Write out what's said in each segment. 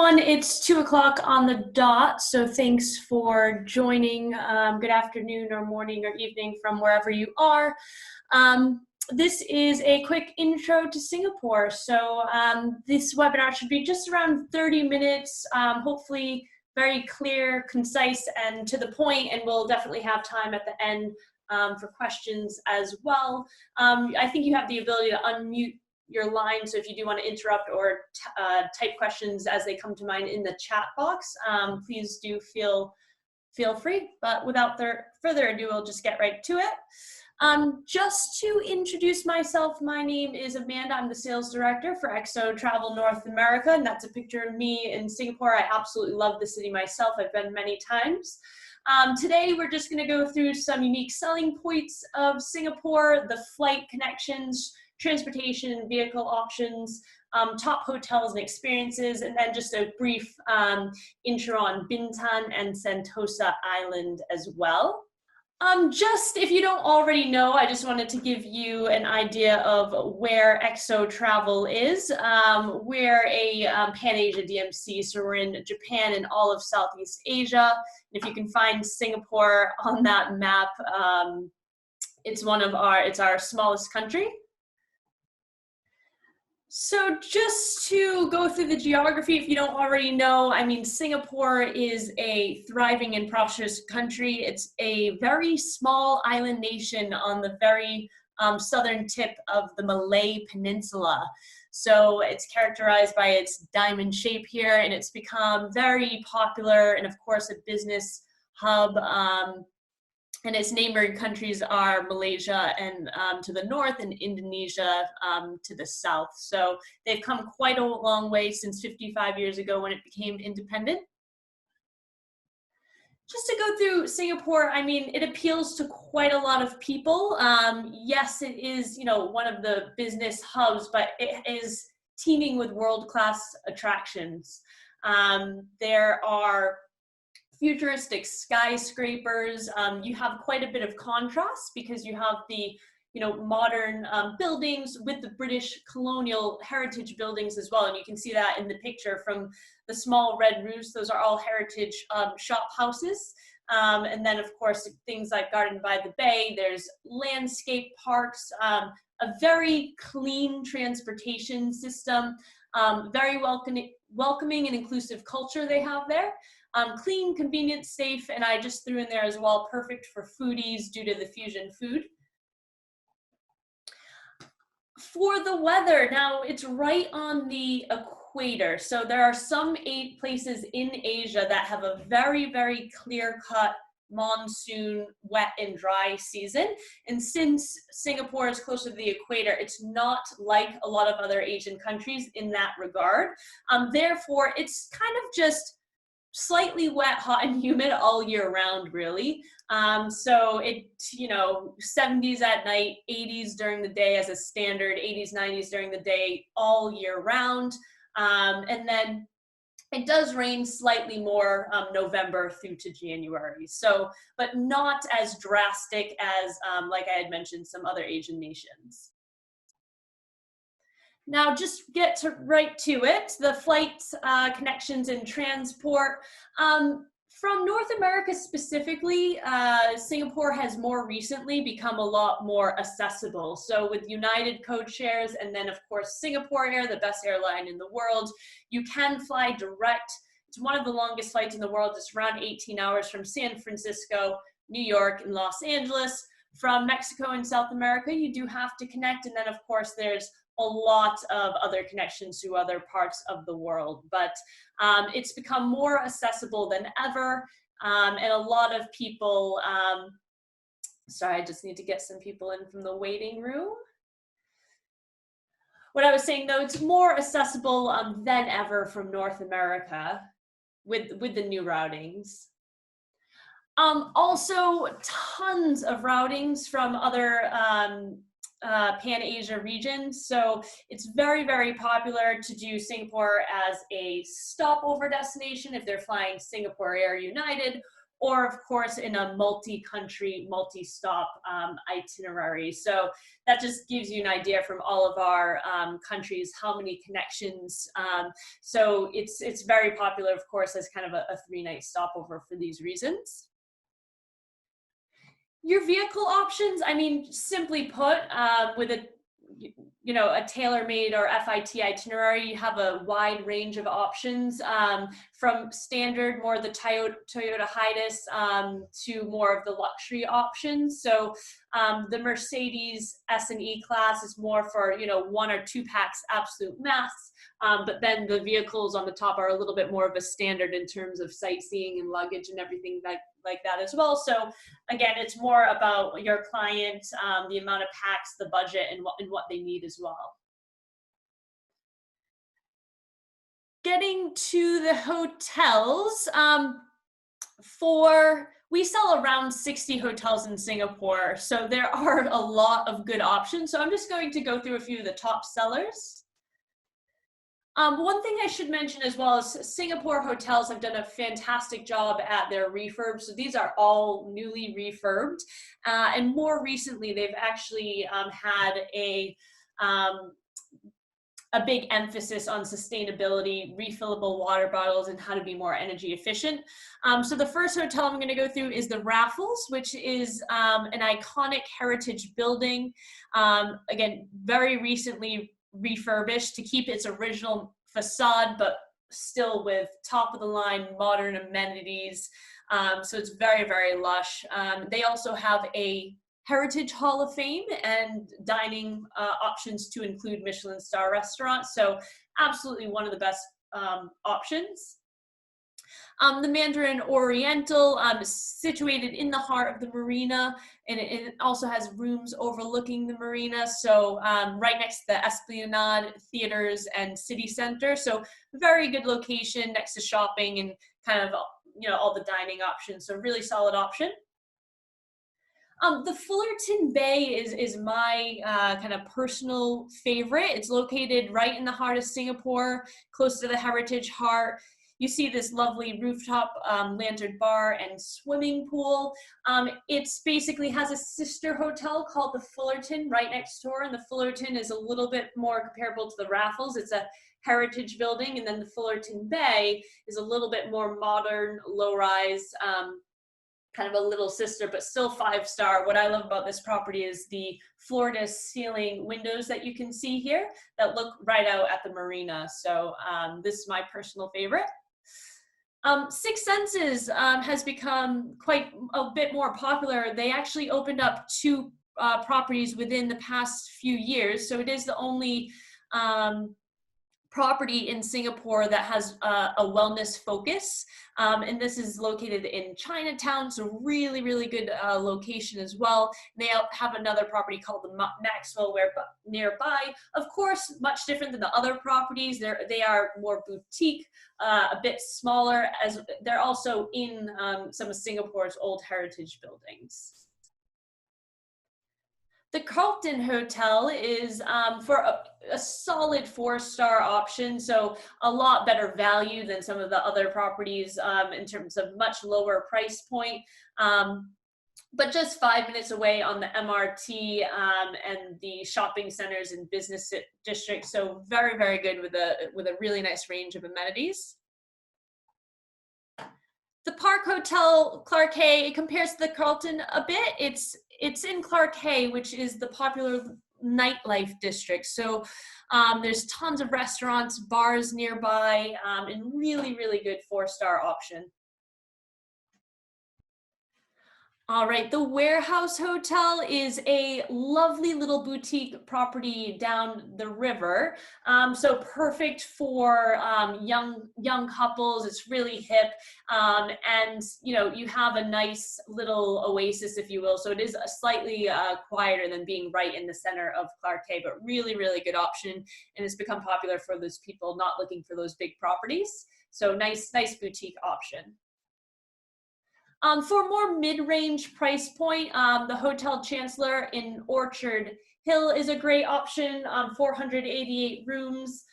everyone. It's 2 o'clock on the dot, so thanks for joining. Good afternoon or morning or evening from wherever you are. This is a quick intro to Singapore. So this webinar should be just around 30 minutes, hopefully very clear, concise, and to the point, and we'll definitely have time at the end for questions as well. I think you have the ability to unmute your line, so if you do want to interrupt or type questions as they come to mind in the chat box, please do feel free. But without further ado, we'll just get right to it. Just to introduce myself, my name is Amanda. I'm the sales director for XO Travel North America, and that's a picture of me in Singapore. I absolutely love the city myself. I've been many times. Today, we're just going to go through some unique selling points of Singapore, the flight connections, transportation and vehicle options, top hotels and experiences, and then just a brief intro on Bintan and Sentosa Island as well. Just if you don't already know, I just wanted to give you an idea of where XO Travel is. We're a Pan-Asia DMC, so we're in Japan and all of Southeast Asia. If you can find Singapore on that map, it's our smallest country. So just to go through the geography, if you don't already know, I mean, Singapore is a thriving and prosperous country. It's a very small island nation on the very southern tip of the Malay Peninsula. So it's characterized by its diamond shape here, and it's become very popular and, of course, a business hub. And its neighboring countries are Malaysia and to the north and Indonesia to the south. So they've come quite a long way since 55 years ago when it became independent. Just to go through Singapore, I mean, it appeals to quite a lot of people. Yes, it is, one of the business hubs, but it is teeming with world-class attractions. There are futuristic skyscrapers. You have quite a bit of contrast because you have the modern buildings with the British colonial heritage buildings as well, and you can see that in the picture from the small red roofs. Those are all heritage shop houses, and then of course things like Garden by the Bay. There's landscape parks, a very clean transportation system, very welcoming and inclusive culture they have there. Clean, convenient, safe, and I just threw in there as well, perfect for foodies due to the fusion food. For the weather, now it's right on the equator, so there are some 8 places in Asia that have a very, very clear-cut monsoon, wet and dry season. And since Singapore is closer to the equator, it's not like a lot of other Asian countries in that regard. Therefore, it's kind of just slightly wet, hot, and humid all year round, really. So it, 70s at night, 80s during the day as a standard, 80s, 90s during the day, all year round. And then it does rain slightly more November through to January. So, but not as drastic as, like I had mentioned, some other Asian nations. Now, just get right to it, the flight connections and transport. From North America specifically, Singapore has more recently become a lot more accessible. So with United code shares and then, of course, Singapore Air, the best airline in the world, you can fly direct. It's one of the longest flights in the world. It's around 18 hours from San Francisco, New York, and Los Angeles. From Mexico and South America, you do have to connect. And then, of course, there's a lot of other connections to other parts of the world, but it's become more accessible than ever, and a lot of people, sorry, I just need to get some people in from the waiting room. What I was saying though, it's more accessible than ever from North America with the new routings. Also, tons of routings from other Pan-Asia regions. So it's very, very popular to do Singapore as a stopover destination if they're flying Singapore Air United, or of course in a multi-country, multi-stop itinerary. So that just gives you an idea from all of our countries how many connections. So it's very popular, of course, as kind of a 3-night stopover for these reasons. Your vehicle options, I mean, simply put, with a a tailor-made or FIT itinerary, you have a wide range of options, from standard, more the Toyota Hilux, to more of the luxury options. So the Mercedes S and E class is more for 1 or 2 packs absolute max, but then the vehicles on the top are a little bit more of a standard in terms of sightseeing and luggage and everything like that as well. So again, it's more about your client, the amount of packs, the budget, and what they need as well. Getting to the hotels, we sell around 60 hotels in Singapore, so there are a lot of good options. So I'm just going to go through a few of the top sellers. One thing I should mention as well is Singapore hotels have done a fantastic job at their refurbs. So these are all newly refurbed. And more recently, they've actually had a big emphasis on sustainability, refillable water bottles, and how to be more energy efficient. So the first hotel I'm going to go through is the Raffles, which is an iconic heritage building. Again, very recently refurbished to keep its original facade, but still with top of the line modern amenities. So it's very, very lush. They also have a Heritage Hall of Fame and dining options to include Michelin star restaurants. So absolutely one of the best options. The Mandarin Oriental, situated in the heart of the marina, and it also has rooms overlooking the marina. So right next to the Esplanade Theaters and City Center. So very good location next to shopping and kind of all the dining options. So really solid option. The Fullerton Bay is my kind of personal favorite. It's located right in the heart of Singapore, close to the Heritage Heart. You see this lovely rooftop lantern bar and swimming pool. It's basically has a sister hotel called the Fullerton right next door, and the Fullerton is a little bit more comparable to the Raffles. It's a heritage building, and then the Fullerton Bay is a little bit more modern, low-rise, kind of a little sister, but still 5-star. What I love about this property is the floor-to-ceiling windows that you can see here that look right out at the marina. So this is my personal favorite. Six Senses has become quite a bit more popular. They actually opened up 2 properties within the past few years. So it is the only property in Singapore that has a wellness focus, and this is located in Chinatown, so really, really good location as well. They have another property called the Maxwell nearby. Of course, much different than the other properties. They are more boutique, a bit smaller, as they're also in some of Singapore's old heritage buildings. The Carlton Hotel is for a solid 4-star option, so a lot better value than some of the other properties in terms of much lower price point, but just 5 minutes away on the MRT and the shopping centers and business districts. So very, very good with a really nice range of amenities. The Park Hotel Clarke Quay, it compares to the Carlton a bit. It's in Clarke Quay, which is the popular nightlife district. So there's tons of restaurants, bars nearby, and really, really good 4-star option. All right, the Warehouse Hotel is a lovely little boutique property down the river. So perfect for young couples. It's really hip, and you have a nice little oasis, if you will. So it is slightly quieter than being right in the center of Clarke Quay, but really, really good option, and it's become popular for those people not looking for those big properties. So nice boutique option. For more mid-range price point, the Hotel Chancellor in Orchard Hill is a great option. 488 rooms,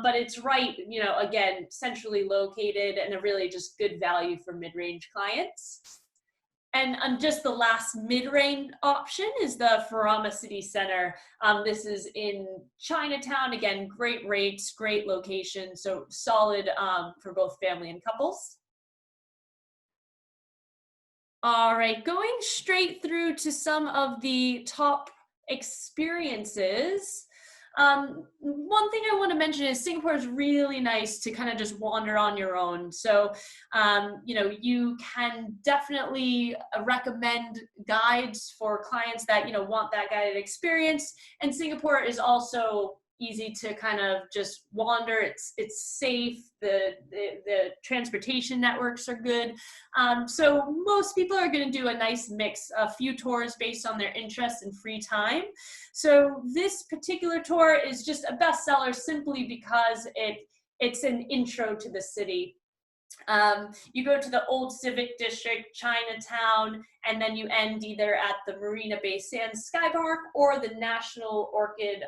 but it's right, again, centrally located and a really just good value for mid-range clients. And just the last mid-range option is the Furama City Center. This is in Chinatown. Again, great rates, great location, so solid for both family and couples. All right, going straight through to some of the top experiences. One thing I want to mention is Singapore is really nice to kind of just wander on your own. So, you can definitely recommend guides for clients that, want that guided experience. And Singapore is also easy to kind of just wander. It's safe. The transportation networks are good. So most people are going to do a nice mix, a few tours based on their interests and free time. So this particular tour is just a bestseller simply because it's an intro to the city. You go to the Old Civic District, Chinatown, and then you end either at the Marina Bay Sands Sky Park or the National Orchid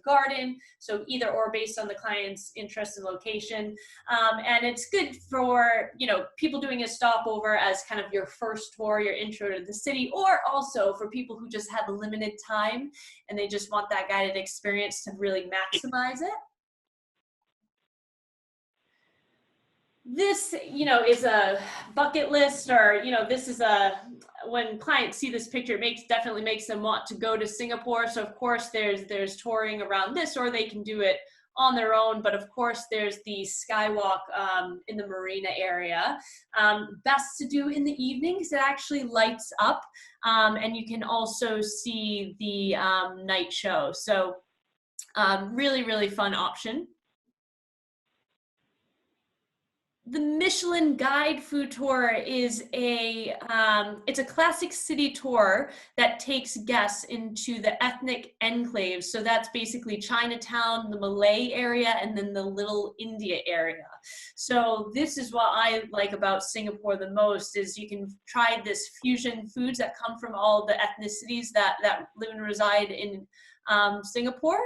Garden. So either or based on the client's interest and location. And it's good for, people doing a stopover as kind of your first tour, your intro to the city, or also for people who just have limited time and they just want that guided experience to really maximize it. This, is a bucket list, or, this is when clients see this picture, it definitely makes them want to go to Singapore. So of course there's touring around this, or they can do it on their own. But of course there's the Skywalk in the marina area. Best to do in the evening because it actually lights up. And you can also see the night show. So really, really fun option. The Michelin Guide Food Tour is it's a classic city tour that takes guests into the ethnic enclaves. So that's basically Chinatown, the Malay area, and then the Little India area. So this is what I like about Singapore the most, is you can try this fusion foods that come from all the ethnicities that live and reside in Singapore.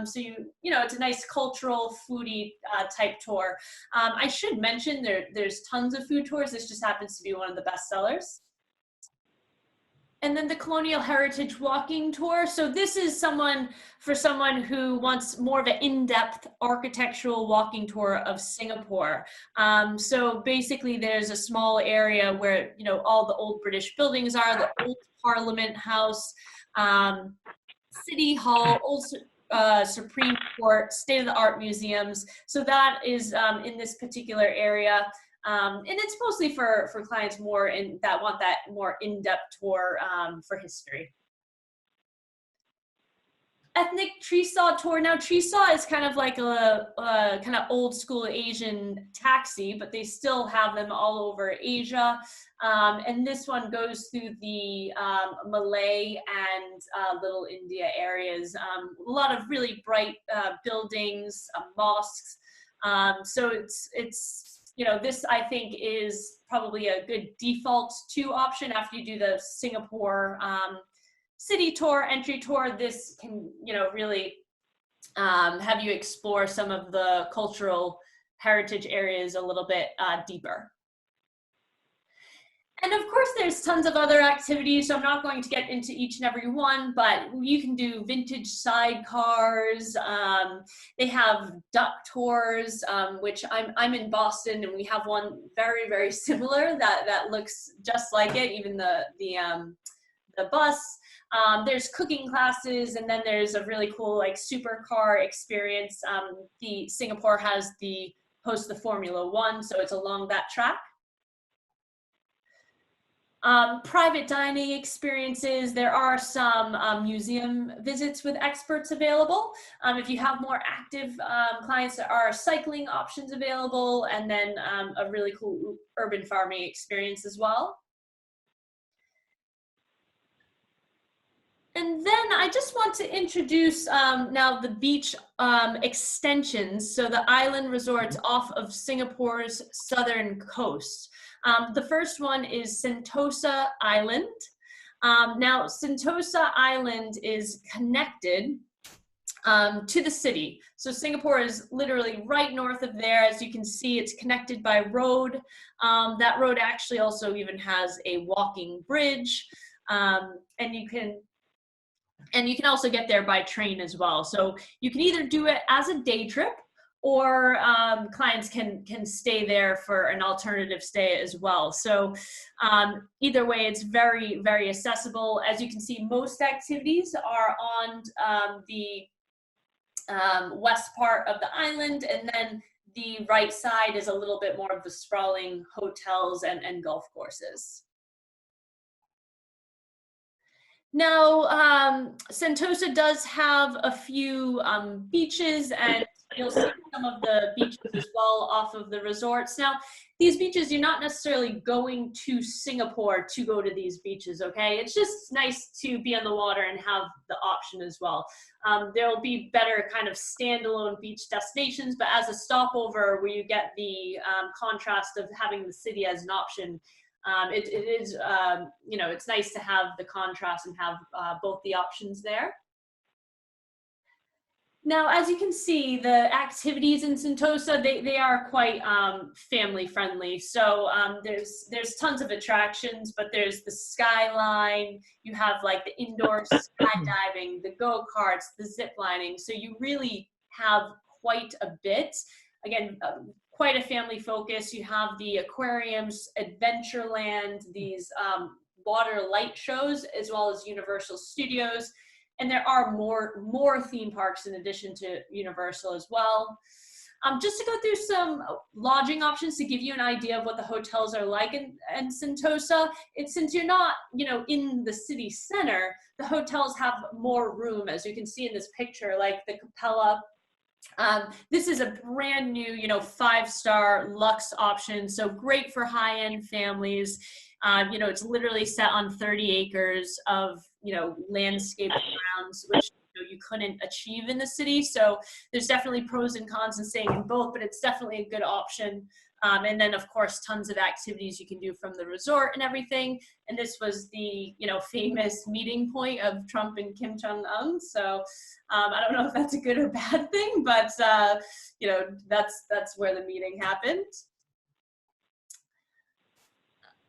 So it's a nice cultural foodie type tour. I should mention there's tons of food tours. This just happens to be one of the best sellers. And then the Colonial Heritage Walking Tour. So this is for someone who wants more of an in-depth architectural walking tour of Singapore. So basically there's a small area where, all the old British buildings are, the old Parliament House, City Hall, Old Supreme Court, state-of-the-art museums. So that is in this particular area. And it's mostly for clients that want that more in-depth tour for history. Ethnic tree saw tour. Now, tree saw is kind of like a kind of old school Asian taxi, but they still have them all over Asia. And this one goes through the Malay and Little India areas. A lot of really bright buildings, mosques. So it's this I think is probably a good default to option after you do the Singapore city tour, entry tour. This can, really have you explore some of the cultural heritage areas a little bit deeper. And of course, there's tons of other activities, so I'm not going to get into each and every one, but you can do vintage sidecars. They have duck tours, which I'm in Boston, and we have one very, very similar that looks just like it, even the bus. There's cooking classes, and then there's a really cool supercar experience. The Singapore has hosts the Formula One, so it's along that track. Private dining experiences. There are some museum visits with experts available. If you have more active clients, there are cycling options available, and then a really cool urban farming experience as well. And then I just want to introduce now the beach extensions, so the island resorts off of Singapore's southern coast. The first one is Sentosa Island. Now, Sentosa Island is connected to the city. So Singapore is literally right north of there. As you can see, it's connected by road. That road actually also even has a walking bridge, and you can also get there by train as well. So you can either do it as a day trip, or clients can stay there for an alternative stay as well. So either way, it's very, very accessible. As you can see, most activities are on the west part of the island, and then the right side is a little bit more of the sprawling hotels and golf courses. Now, Sentosa does have a few beaches, and you'll see some of the beaches as well off of the resorts. Now, these beaches, you're not necessarily going to Singapore to go to these beaches, okay? It's just nice to be on the water and have the option as well. There will be better kind of standalone beach destinations, but as a stopover where you get the contrast of having the city as an option, it is, you know, it's nice to have the contrast and have both the options there. Now, as you can see, the activities in Sentosa, they are quite family friendly. So there's tons of attractions, but there's the skyline, you have like the indoor skydiving, the go-karts, the zip lining. So you really have quite a bit. Again, quite a family focus. You have the aquariums, Adventureland, these water light shows, as well as Universal Studios. And there are more theme parks in addition to Universal as well. Just to go through some lodging options to give you an idea of what the hotels are like in Sentosa, since you're not, you know, in the city center, the hotels have more room, as you can see in this picture, like the Capella. This is a brand new, you know, 5-star luxe option, so great for high-end families. You know, it's literally set on 30 acres of, you know, landscape grounds, which you couldn't achieve in the city. So there's definitely pros and cons in staying in both, but it's definitely a good option. And then of course, tons of activities you can do from the resort and everything. And this was the, you know, famous meeting point of Trump and Kim Jong-un. So I don't know if that's a good or bad thing, but you know, that's where the meeting happened.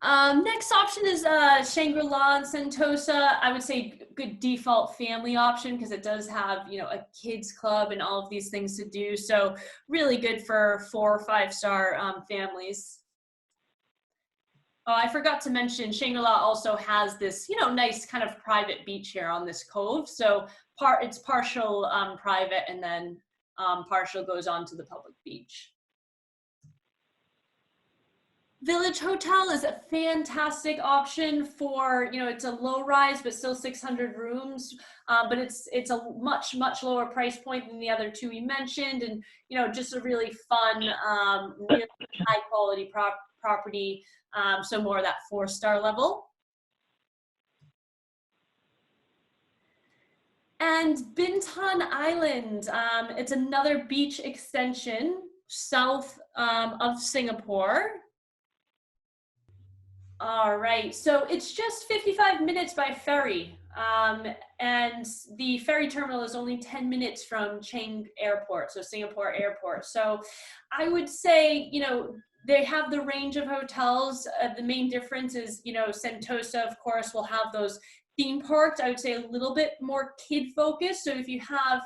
Next option is Shangri-La and Sentosa. I would say good default family option because it does have, you know, a kids club and all of these things to do. So really good for 4 or 5-star families. Oh, I forgot to mention Shangri-La also has this, you know, nice kind of private beach here on this cove. So it's partial private, and then partial goes on to the public beach. Village Hotel is a fantastic option for, you know, it's a low rise, but still 600 rooms, but it's a much lower price point than the other two we mentioned, and, you know, just a really fun, really high quality property, so more of that 4-star level. And Bintan Island, it's another beach extension south of Singapore. All right, so it's just 55 minutes by ferry, and the ferry terminal is only 10 minutes from Changi Airport, so Singapore Airport. So I would say, you know, they have the range of hotels. The main difference is, you know, Sentosa, of course, will have those theme parks. I would say a little bit more kid focused. So if you have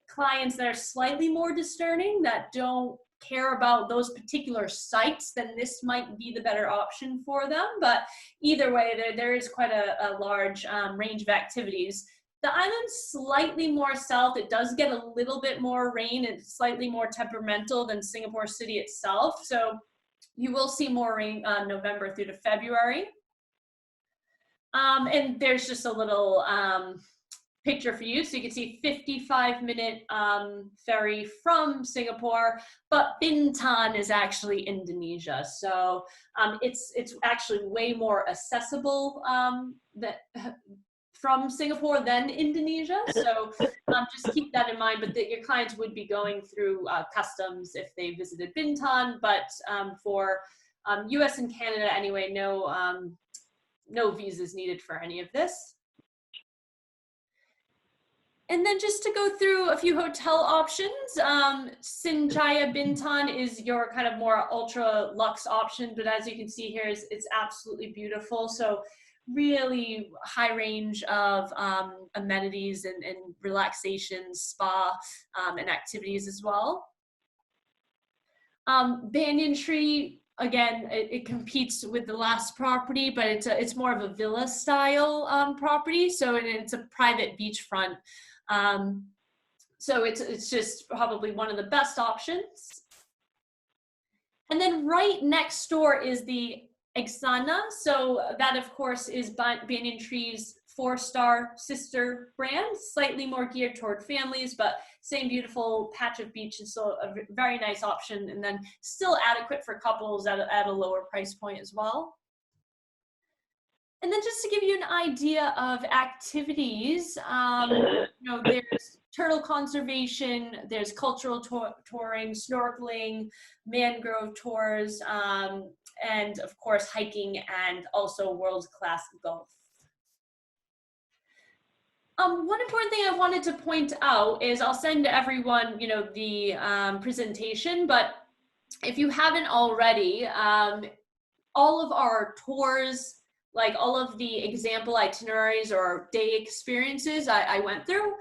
clients that are slightly more discerning, that don't care about those particular sites, then this might be the better option for them. But either way, there is quite a large range of activities. The island's slightly more south. It does get a little bit more rain. It's slightly more temperamental than Singapore City itself. So you will see more rain November through to February. And there's just a little picture for you. So you can see 55-minute ferry from Singapore, but Bintan is actually Indonesia. So it's actually way more accessible from Singapore than Indonesia. So just keep that in mind, but your clients would be going through customs if they visited Bintan, but for US and Canada anyway, no visas needed for any of this. And then just to go through a few hotel options, Sinjaya Bintan is your kind of more ultra luxe option, but as you can see here, it's absolutely beautiful. So really high range of amenities and relaxation, spa, and activities as well. Banyan Tree, again, it competes with the last property, but it's more of a villa style property. So it's a private beachfront. So it's just probably one of the best options. And then right next door is the Exana. So that of course is Banyan Tree's 4-star sister brand, slightly more geared toward families, but same beautiful patch of beach, and so a very nice option, and then still adequate for couples at a lower price point as well. And then just to give you an idea of activities, there's turtle conservation, there's cultural touring, snorkeling, mangrove tours, and of course hiking, and also world-class golf. One important thing I wanted to point out is I'll send everyone, the presentation, but if you haven't already, all of our tours, like all of the example itineraries or day experiences I went through,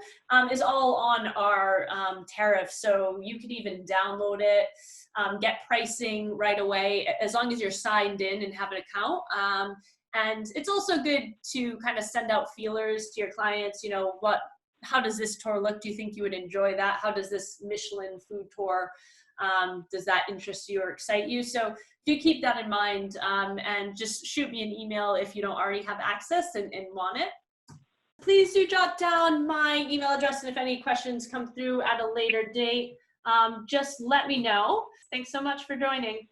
is all on our tariff. So you could even download it, get pricing right away, as long as you're signed in and have an account. And it's also good to kind of send out feelers to your clients, how does this tour look? Do you think you would enjoy that? How does this Michelin food tour, does that interest you or excite you? So do keep that in mind, and just shoot me an email if you don't already have access and want it. Please do jot down my email address, and if any questions come through at a later date, just let me know. Thanks so much for joining.